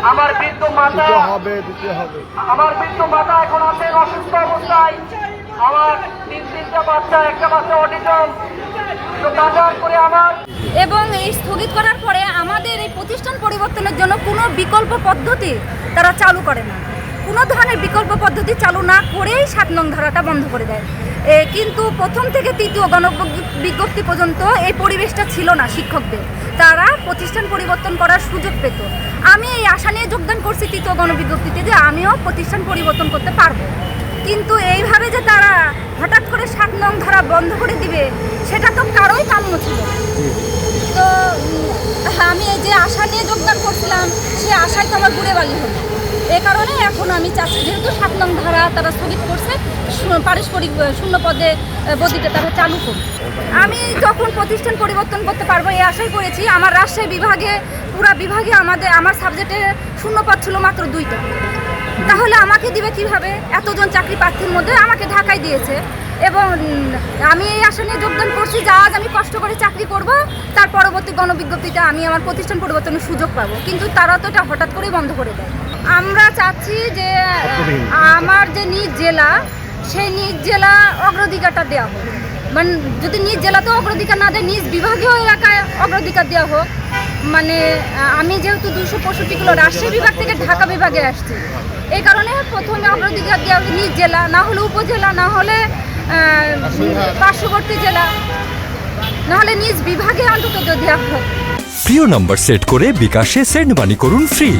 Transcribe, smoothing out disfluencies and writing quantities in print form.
আমার বৃদ্ধ মাতা আমার বৃদ্ধ মাতা এখন আছেন অসুস্থ অবস্থায়। আমার তিনটা বাচ্চা, একটা বাচ্চা অটিজম। করে আমার এবং এই স্থগিত করার পরে আমাদের এই প্রতিষ্ঠান পরিবর্তনের জন্য কোনো বিকল্প পদ্ধতি তারা চালু করে না। কোনো ধরনের বিকল্প পদ্ধতি চালু না করেই 7 নং ধারাটা বন্ধ করে দেয়। কিন্তু প্রথম থেকে 3য় গণবিজ্ঞপ্তি পর্যন্ত এই পরিবেশটা ছিল না শিক্ষকদের। তারা প্রতিষ্ঠান পরিবর্তন করার সুযোগ পেত। আমি এই আশা নিয়ে যোগদান করছি 3য় গণবিজ্ঞপ্তিতে যে আমিও প্রতিষ্ঠান পরিবর্তন করতে পারবো। কিন্তু এইভাবে যে তারা হঠাৎ করে 7 নং ধারা বন্ধ করে দিবে সেটা তো কারোই কাম্য ছিল। তো আমি এই যে আশা নিয়ে যোগদান করছিলাম সেই আশায় তো আমার ঘুরে বালি হলো। এই কারণে এখন আমি চাচ্ছি যেহেতু 7 নং ধারা তারা স্থগিত করছে, পারস্পরিক শূন্য পদে বদলিটা তারা চালু করবে। আমি যখন প্রতিষ্ঠান পরিবর্তন করতে পারবো এই আশাই করেছি। আমার রাজশাহী বিভাগে পুরা বিভাগে আমার সাবজেক্টে শূন্য পদ ছিল মাত্র 2টা। তাহলে আমাকে দিবে কিভাবে? এতজন চাকরি প্রার্থীর মধ্যে আমাকে ঢাকায় দিয়েছে। এবং আমি এই আশা নিয়ে যোগদান করছি যে আজ আমি কষ্ট করে চাকরি করব, তার পরবর্তী গণবিজ্ঞপ্তিতে আমি আমার প্রতিষ্ঠান পরিবর্তনের সুযোগ পাবো। কিন্তু তারা তো এটা হঠাৎ করেই বন্ধ করে দেয়। আমরা চাচ্ছি যে আমার যে নিজ জেলা, সেই নিজ জেলা অগ্রাধিকারটা দেওয়া হোক। মানে যদি নিজ জেলাতেও অগ্রাধিকার না দেয়, নিজ বিভাগীয় এলাকায় অগ্রাধিকার দেওয়া হোক। মানে আমি যেহেতু 265 কিলো রাজশাহী বিভাগ থেকে ঢাকা বিভাগে আসছি, এই কারণে প্রথমে অগ্রাধিকার দেওয়া নিজ জেলা, না হলে উপজেলা, না হলে পার্শ্ববর্তী জেলা, না হলে নিজ বিভাগে অন্তত দেওয়া হোক। প্রিয় নাম্বার সেট করে বিকাশে সেন্ড মানি করুন ফ্রি।